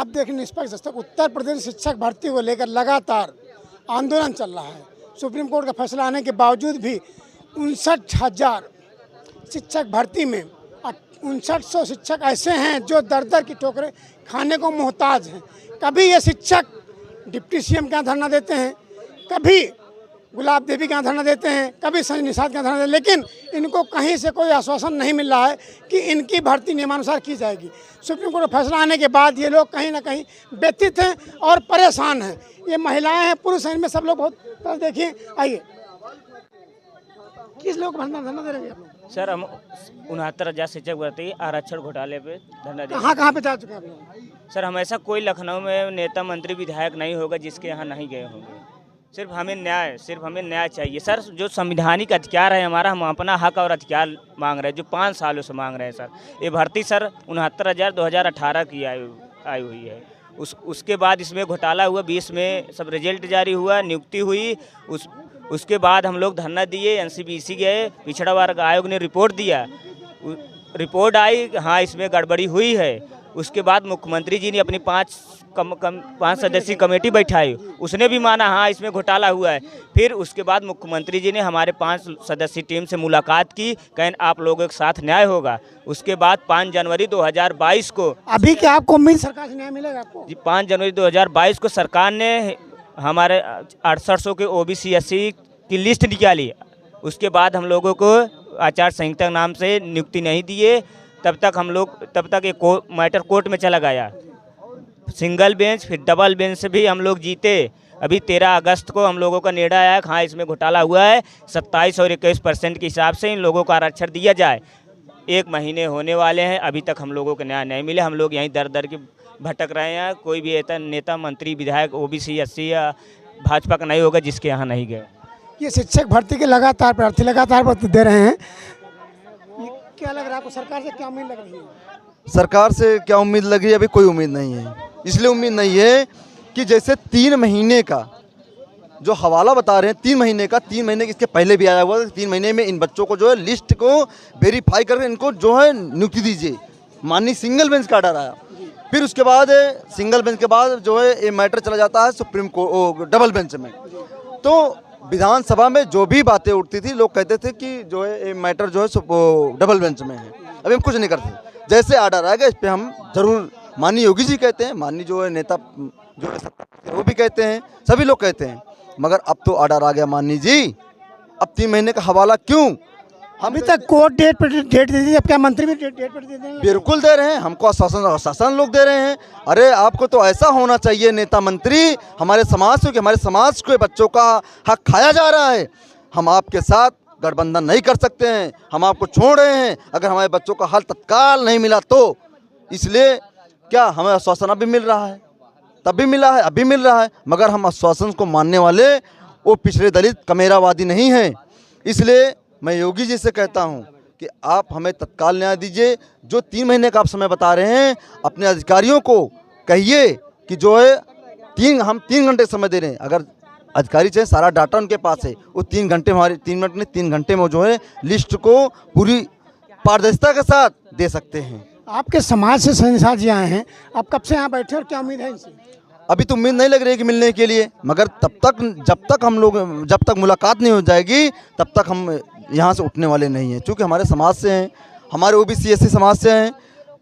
आप देखें निष्पक्ष दस्तक उत्तर प्रदेश शिक्षक भर्ती को लेकर लगातार आंदोलन चल रहा है। सुप्रीम कोर्ट का फैसला आने के बावजूद भी 59,000 शिक्षक भर्ती में 5900 शिक्षक ऐसे हैं जो दर दर की ठोकरें खाने को मोहताज हैं। कभी ये शिक्षक डिप्टी सीएम का धरना देते हैं, कभी गुलाब देवी का धरना देते हैं, कभी संजय निषाद का धरना देते हैं, लेकिन इनको कहीं से कोई आश्वासन नहीं मिल रहा है कि इनकी भर्ती नियमानुसार की जाएगी। सुप्रीम कोर्ट का फैसला आने के बाद ये लोग कहीं ना कहीं व्यथित हैं और परेशान हैं। ये महिलाएं हैं, पुरुष हैं, इनमें सब लोग बहुत देखिए। आइए, किस लोग धरना दे रहे हैं आप लोग? सर हम 69,000 शिक्षक भर्ती आरक्षण घोटाले पे धरना दे। कहाँ पे जा चुके हैं आप लोग? सर हम ऐसा कोई लखनऊ में नेता मंत्री विधायक नहीं होगा जिसके यहाँ नहीं गए होंगे। सिर्फ हमें न्याय चाहिए सर। जो संवैधानिक अधिकार है हमारा, हम अपना हक और अधिकार मांग रहे हैं, जो 5 सालों से मांग रहे हैं सर। ये भर्ती सर 69,000 2018 की आई हुई है। उसके बाद इसमें घोटाला हुआ, 20 में सब रिजल्ट जारी हुआ, नियुक्ति हुई। उसके बाद हम लोग धरना दिए, एनसीपीसी गए, पिछड़ा वर्ग आयोग ने रिपोर्ट दिया, रिपोर्ट आई हाँ इसमें गड़बड़ी हुई है। उसके बाद मुख्यमंत्री जी ने अपनी 5 सदस्यीय कमेटी बैठाई, उसने भी माना हाँ इसमें घोटाला हुआ है। फिर उसके बाद मुख्यमंत्री जी ने हमारे 5 सदस्यीय टीम से मुलाकात की, कहें आप लोगों के साथ न्याय होगा। उसके बाद 5 जनवरी 2022 को अभी क्या आपको उम्मीद सरकार से न्याय मिलेगा आपको? जी 5 जनवरी 2022 को सरकार ने हमारे 6800 के ओबीसी एससी की लिस्ट निकाली। उसके बाद हम लोगों को आचार संहिता नाम से नियुक्ति नहीं दिए। तब तक ये मैटर कोर्ट में चला गया, सिंगल बेंच फिर डबल बेंच से भी हम लोग जीते। अभी 13 अगस्त को हम लोगों का निर्णय आया हाँ इसमें घोटाला हुआ है, 27 और 21% के हिसाब से इन लोगों को आरक्षण दिया जाए। 1 महीने होने वाले हैं, अभी तक हम लोगों को न्याय नहीं मिले। हम लोग यहीं दर दर के भटक रहे हैं। कोई भी ऐसा नेता मंत्री विधायक ओबीसी एससी या भाजपा का नहीं होगा जिसके यहाँ नहीं गए। ये शिक्षक भर्ती के लगातार प्रार्थी लगातार भर्ती दे रहे हैं, क्या लग रहा है आपको? सरकार से क्या उम्मीद लग रही है? सरकार से क्या उम्मीद लग रही है? अभी कोई उम्मीद नहीं है। इसलिए उम्मीद नहीं है कि जैसे 3 महीने का जो हवाला बता रहे हैं, 3 महीने का, 3 महीने इसके पहले भी आया हुआ था। 3 महीने में इन बच्चों को जो है लिस्ट को वेरीफाई करके इनको जो है नियुक्ति दीजिए। माननीय सिंगल बेंच का ऑर्डर आया, फिर उसके बाद सिंगल बेंच के बाद जो है ये मैटर चला जाता है सुप्रीम कोर्ट डबल बेंच में। तो विधानसभा में जो भी बातें उठती थी लोग कहते थे कि जो है ये मैटर जो है डबल बेंच में है। अभी हम कुछ नहीं करते, जैसे ऑर्डर आएगा इस पर हम जरूर, माननीय योगी जी कहते हैं, माननीय जो है नेता जो है वो भी कहते हैं, सभी लोग कहते हैं, मगर अब तो ऑर्डर आ गया माननीय जी, अब 3 महीने का हवाला क्यों? अभी तक कोर्ट डेट दे दी, अब क्या मंत्री भी डेट पर दे देंगे? बिल्कुल दे रहे हैं, हमको आश्वासन लोग दे रहे हैं। अरे आपको तो ऐसा होना चाहिए नेता मंत्री हमारे समाज से, कि हमारे समाज के बच्चों का हक खाया जा रहा है। हम आपके साथ गठबंधन नहीं कर सकते हैं, हम आपको छोड़ रहे हैं अगर हमारे बच्चों का हल तत्काल नहीं मिला तो। इसलिए क्या हमें आश्वासन अभी मिल रहा है, तब भी मिला है, अभी मिल रहा है, मगर हम आश्वासन को मानने वाले वो पिछड़े दलित कमेरावादी नहीं हैं। इसलिए मैं योगी जी से कहता हूं कि आप हमें तत्काल न्याय दीजिए। जो 3 महीने का आप समय बता रहे हैं, अपने अधिकारियों को कहिए कि जो है हम 3 घंटे समय दे रहे हैं। अगर अधिकारी चाहे सारा डाटा उनके पास है, वो 3 घंटे हमारे 3 मिनट में 3 घंटे में जो है लिस्ट को पूरी पारदर्शिता के साथ दे सकते हैं। आपके समाज से संजय निषाद जी आए हैं, आप कब से यहाँ बैठे और क्या उम्मीद है इनसे? अभी तो उम्मीद नहीं लग रही है कि मिलने के लिए, मगर जब तक मुलाकात नहीं हो जाएगी तब तक हम यहाँ से उठने वाले नहीं हैं। क्योंकि हमारे समाज से हैं, हमारे ओबीसी एससी समाज से हैं,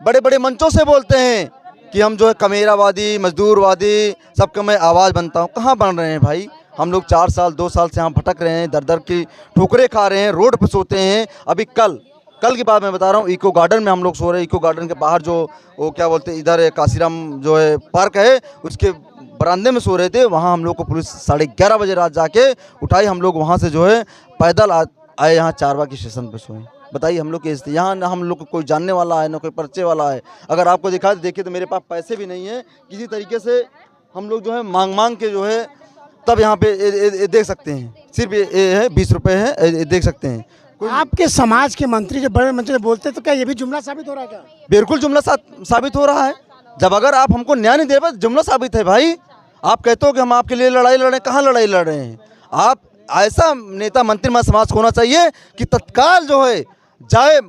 बड़े बड़े मंचों से बोलते हैं कि हम जो है कमेरावादी, मजदूरवादी, सबका मैं आवाज़ बनता हूँ। कहाँ बन रहे हैं भाई? हम लोग 4 साल 2 साल से यहाँ भटक रहे हैं, दर दर की ठोकरें खा रहे हैं, रोड पर सोते हैं। अभी कल की बात मैं बता रहा हूँ, इको गार्डन में हम लोग सो रहे हैं। इको गार्डन के बाहर जो वो क्या बोलते हैं, इधर काशीराम जो है पार्क है, उसके बरामदे में सो रहे थे। वहाँ हम लोग को पुलिस 11:30 बजे रात जाके उठाई। हम लोग वहाँ से जो है पैदल आए यहाँ चारबाग स्टेशन पर सोए। बताइए हम लोग के यहाँ ना हम लोग को कोई जानने वाला है ना कोई परिचय वाला है। अगर आपको दिखा देखिए तो मेरे पास पैसे भी नहीं है। किसी तरीके से हम लोग जो है मांग के जो है तब यहाँ पे देख सकते हैं। सिर्फ ये है 20 रुपये है, देख सकते हैं। आपके समाज के मंत्री जो बड़े मंत्री बोलते हैं, तो क्या ये भी जुमला साबित हो रहा है क्या? बिल्कुल जुमला साबित हो रहा है। जब अगर आप हमको न्याय नहीं दे पाए, जुमला साबित है भाई। आप कहते हो कि हम आपके लिए लड़ाई लड़ रहे हैं, कहाँ लड़ाई लड़ रहे हैं? आप ऐसा नेता मंत्री समाज को होना चाहिए कि तत्काल जो है जाए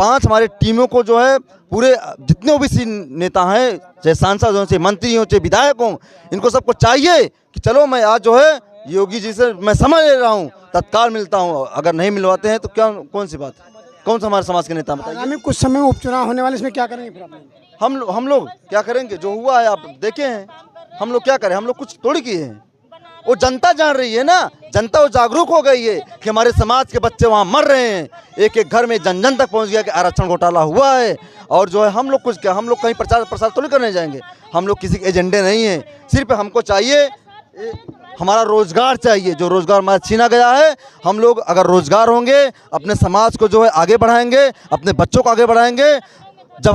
5 हमारे टीमों को जो है पूरे जितने ओबीसी नेता हैं, चाहे सांसद हों, चाहे मंत्री हों, चाहे विधायक हों, इनको सबको चाहिए कि चलो मैं आज जो है योगी जी से मैं समझ ले रहा हूँ, तत्काल मिलता हूँ। अगर नहीं मिलवाते हैं तो क्या, कौन सी बात, कौन सा हमारे समाज के नेता बताइए। आगामी कुछ समय में उपचुनाव होने वाले, इसमें क्या करेंगे फिर आप? हम लोग क्या करेंगे, जो हुआ है आप देखे हैं। हम लोग क्या करें, हम लोग कुछ थोड़ी किए हैं। वो जनता जान रही है ना, जनता वो जागरूक हो गई है कि हमारे समाज के बच्चे वहाँ मर रहे हैं। एक एक घर में जन जन तक पहुँच गया कि आरक्षण घोटाला हुआ है। और जो है हम लोग कुछ क्या, हम लोग कहीं प्रचार प्रसार तो नहीं करने जाएंगे। हम लोग किसी के एजेंडे नहीं हैं। सिर्फ हमको चाहिए, हमारा रोजगार चाहिए। जो रोजगार हमारा छीना गया है, हम लोग अगर रोजगार होंगे, अपने समाज को जो है आगे बढ़ाएंगे, अपने बच्चों को आगे बढ़ाएंगे। जब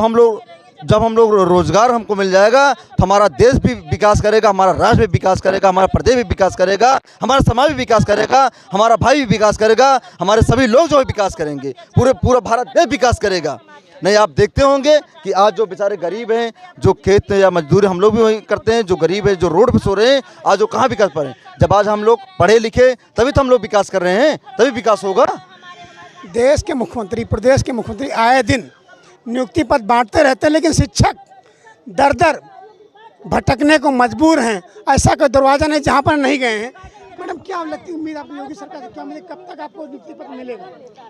हम लोग रोजगार हमको मिल जाएगा तो हमारा देश भी विकास करेगा, हमारा राज्य भी विकास करेगा, हमारा प्रदेश भी विकास करेगा, हमारा समाज भी विकास करेगा, हमारा भाई भी विकास करेगा, हमारे सभी लोग जो है विकास करेंगे, पूरा भारत देश विकास करेगा। नहीं, आप देखते होंगे कि आज जो बेचारे गरीब हैं, जो खेत या मजदूरी हम लोग भी वही करते हैं, जो गरीब है, जो रोड पे सो रहे हैं, आज वो कहाँ विकास कर रहे हैं। जब आज हम लोग पढ़े लिखे तभी तो हम लोग विकास कर रहे हैं, तभी विकास होगा। देश के मुख्यमंत्री, प्रदेश के मुख्यमंत्री आए दिन नियुक्ति पद बांटते रहते हैं, लेकिन शिक्षक दर दर भटकने को मजबूर हैं। ऐसा कोई दरवाज़ा नहीं जहाँ पर नहीं गए हैं। मैडम, क्या लगती है उम्मीद आपको योगी सरकार से, क्या उम्मीद, कब तक आपको नियुक्ति पत्र मिलेगा?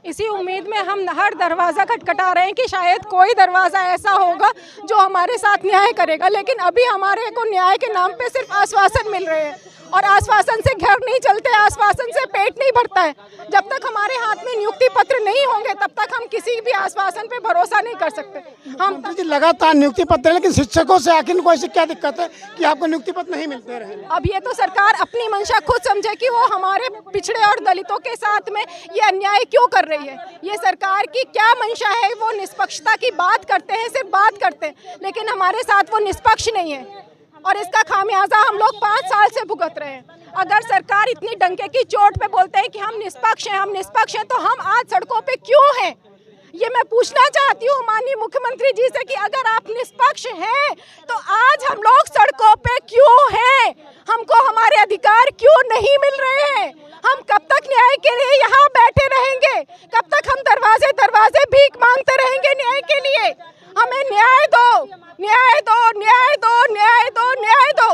इसी उम्मीद में हम हर दरवाज़ा खटखटा रहे हैं कि शायद कोई दरवाज़ा ऐसा होगा जो हमारे साथ न्याय करेगा। लेकिन अभी हमारे को न्याय के नाम पे सिर्फ आश्वासन मिल रहे हैं, और आश्वासन से घर नहीं चलते, आश्वासन से पेट नहीं भरता है। जब तक हमारे हाथ में नियुक्ति पत्र नहीं होंगे तब तक हम किसी भी आश्वासन पे भरोसा नहीं कर सकते। हम लगातार नियुक्ति पत्र, लेकिन शिक्षकों से आखिर को ऐसी क्या दिक्कत है कि आपको नियुक्ति पत्र नहीं मिलते रहे? अब ये तो सरकार अपनी मंशा खुद समझे कि वो हमारे पिछड़े और दलितों के साथ में ये अन्याय क्यों कर रही है। ये सरकार की क्या मंशा है, वो निष्पक्षता की बात करते हैं, सिर्फ बात करते हैं, लेकिन हमारे साथ वो निष्पक्ष नहीं है। और इसका खामियाजा हम लोग 5 साल से भुगत रहे हैं। अगर सरकार इतनी डंके की चोट पे बोलते हैं कि हम निष्पक्ष हैं, तो हम आज सड़कों पे क्यों हैं? ये मैं पूछना चाहती हूँ माननीय मुख्यमंत्री जी से कि अगर आप निष्पक्ष हैं तो आज हम लोग सड़कों पे क्यों हैं? हमको हमारे अधिकार क्यों नहीं मिल रहे हैं? हम कब तक न्याय के लिए यहाँ बैठे रहेंगे? कब तक हम दरवाजे दरवाजे भीख मांगते रहेंगे न्याय के लिए? हमें न्याय दो, न्याय दो, न्याय दो, न्याय दो, न्याय दो।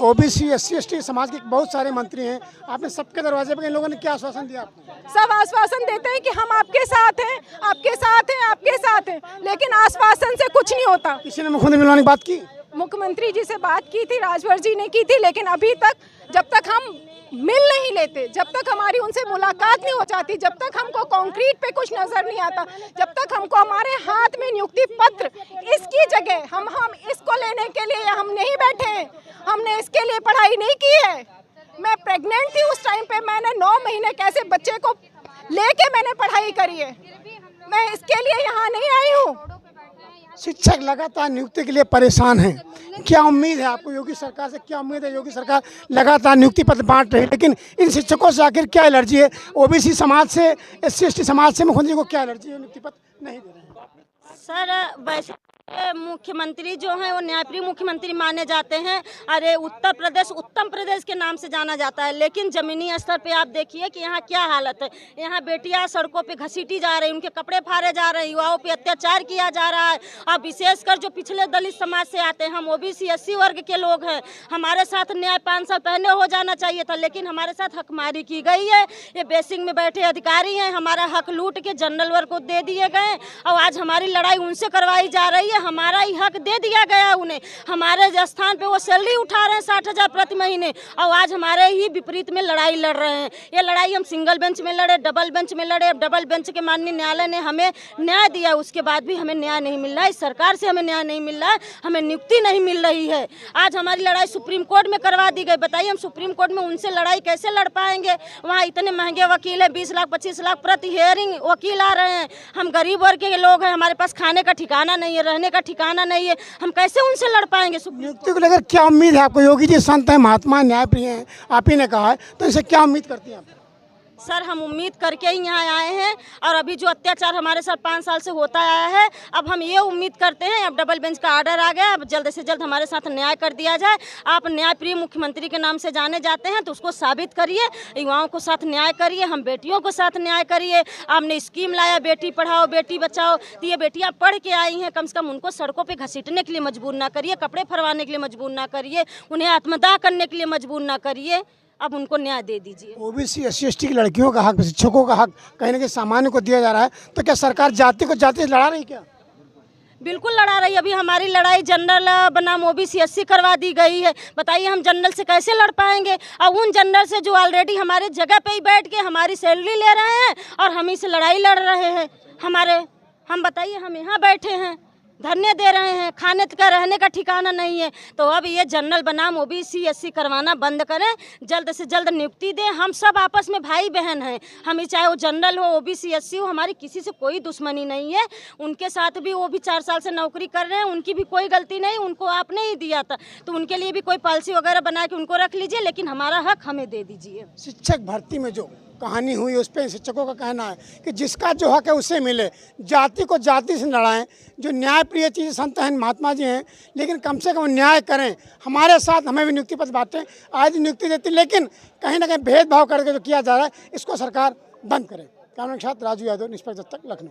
ओबीसी एससी एसटी समाज के बहुत सारे मंत्री हैं, आपने सबके दरवाजे पे इन लोगों ने क्या आश्वासन दिया आपको? सब आश्वासन देते हैं कि हम आपके साथ हैं, आपके साथ हैं, आपके साथ हैं, लेकिन आश्वासन से कुछ नहीं होता। किसी ने मुख्यमंत्री मिलवाने की बात की? मुख्यमंत्री जी से बात की थी, राजभर जी ने की थी, लेकिन अभी तक जब तक हम मिल नहीं लेते, जब तक हमारी उनसे मुलाकात नहीं हो जाती, जब तक हमको कंक्रीट पे कुछ नजर नहीं आता, जब तक हमको हमारे हाथ में नियुक्ति पत्र, इसकी जगह हम इसको लेने के लिए हम नहीं बैठे हैं। हमने इसके लिए पढ़ाई नहीं की है। मैं प्रेग्नेंट थी उस टाइम पे, मैंने 9 महीने कैसे बच्चे को लेके मैंने पढ़ाई करी है। मैं इसके लिए यहाँ नहीं आई हूँ। शिक्षक लगातार नियुक्ति के लिए परेशान हैं। क्या उम्मीद है आपको योगी सरकार से, क्या उम्मीद है? योगी सरकार लगातार नियुक्ति पत्र बांट रही है, लेकिन इन शिक्षकों से आखिर क्या एलर्जी है? ओबीसी समाज से, एससी एसटी समाज से मुख्यमंत्री को क्या एलर्जी है, नियुक्ति पत्र नहीं दे रहे हैं? सर, वैसे मुख्यमंत्री जो हैं वो न्यायप्रिय मुख्यमंत्री माने जाते हैं। अरे उत्तर प्रदेश उत्तम प्रदेश के नाम से जाना जाता है, लेकिन ज़मीनी स्तर पे आप देखिए कि यहाँ क्या हालत है। यहाँ बेटियाँ सड़कों पे घसीटी जा रही, उनके कपड़े फाड़े जा रहे हैं, युवाओं पे अत्याचार किया जा रहा है। और विशेषकर जो पिछले दलित समाज से आते हैं, हम ओबीसी एससी वर्ग के लोग हैं, हमारे साथ न्याय 5 साल पहले हो जाना चाहिए था, लेकिन हमारे साथ हकमारी की गई है। ये बेसिंग में बैठे अधिकारी हैं, हमारा हक लूट के जनरल वर्ग को दे दिए गए, और आज हमारी लड़ाई उनसे करवाई जा रही है। हमारा ही हक दे दिया गया उन्हें, हमारे स्थान पे वो सैलरी उठा रहे हैं 60,000 प्रति महीने, और आज हमारे ही विपरीत में लड़ाई लड़ रहे हैं। ये लड़ाई हम सिंगल बेंच में लड़े, डबल बेंच में लड़े, डबल बेंच के माननीय न्यायालय ने हमें न्याय दिया, उसके बाद भी हमें न्याय नहीं मिल रहा है। सरकार से हमें न्याय नहीं मिल रहा है, हमें नियुक्ति नहीं मिल रही है। आज हमारी लड़ाई सुप्रीम कोर्ट में करवा दी गई। बताइए हम सुप्रीम कोर्ट में उनसे लड़ाई कैसे लड़ पाएंगे? वहाँ इतने महंगे वकील है, 20 लाख 25 लाख प्रति हियरिंग वकील आ रहे हैं। हम गरीब वर्ग के लोग हैं, हमारे पास खाने का ठिकाना नहीं है, रहने का ठिकाना नहीं है, हम कैसे उनसे लड़ पाएंगे? नियुक्ति को लेकर क्या उम्मीद है आपको? योगी जी संत हैं, महात्मा, न्यायप्रिय हैं, आप ही ने कहा है, तो इसे क्या उम्मीद करती हैं आप? सर हम उम्मीद करके ही यहाँ आए हैं और अभी जो अत्याचार हमारे साथ 5 साल से होता आया है, अब हम ये उम्मीद करते हैं अब डबल बेंच का ऑर्डर आ गया, अब जल्द से जल्द हमारे साथ न्याय कर दिया जाए। आप न्यायप्रिय मुख्यमंत्री के नाम से जाने जाते हैं तो उसको साबित करिए, युवाओं को साथ न्याय करिए, हम बेटियों को साथ न्याय करिए। आपने स्कीम लाया बेटी पढ़ाओ बेटी बचाओ, तो ये बेटियाँ पढ़ के आई हैं, कम से कम उनको सड़कों पर घसीटने के लिए मजबूर ना करिए, कपड़े फरवाने के लिए मजबूर ना करिए, उन्हें आत्मदाह करने के लिए मजबूर ना करिए। अब उनको न्याय दे दीजिए। ओबीसी SC/ST की लड़कियों का हक, शिक्षकों का हक कहीं ना कहीं सामान्य को दिया जा रहा है, तो क्या सरकार जाति को जाति से लड़ा रही क्या? बिल्कुल लड़ा रही। अभी हमारी लड़ाई जनरल बनाम OBC SC करवा दी गई है। बताइए हम जनरल से कैसे लड़ पाएंगे? और उन जनरल से जो ऑलरेडी हमारे जगह पे ही बैठ के हमारी सैलरी ले रहे हैं और हम ही से लड़ाई लड़ रहे हैं। हम बताइए हम यहाँ बैठे हैं, धरने दे रहे हैं, खाने का रहने का ठिकाना नहीं है। तो अब ये जनरल बनाम OBC SC करवाना बंद करें, जल्द से जल्द नियुक्ति दें। हम सब आपस में भाई बहन हैं, हमें चाहे वो जनरल हो OBC SC हो, हमारी किसी से कोई दुश्मनी नहीं है। उनके साथ भी वो भी 4 साल से नौकरी कर रहे हैं, उनकी भी कोई गलती नहीं, उनको आपने ही दिया था, तो उनके लिए भी कोई पॉलिसी वगैरह बना के उनको रख लीजिए, लेकिन हमारा हक हमें दे दीजिए। शिक्षक भर्ती में जो कहानी हुई उस पर शिक्षकों का कहना है कि जिसका जो हक है उसे मिले, जाति को जाति से लड़ाएं। जो न्यायप्रिय चीज़ संत हैं महात्मा जी हैं, लेकिन कम से कम न्याय करें। हमारे साथ हमें भी नियुक्ति पत्र बांटें, आज नियुक्ति देती, लेकिन कहीं ना कहीं भेदभाव करके जो किया जा रहा है इसको सरकार बंद करे। कानून के साथ राजू यादव, निष्पक्ष तक, लखनऊ।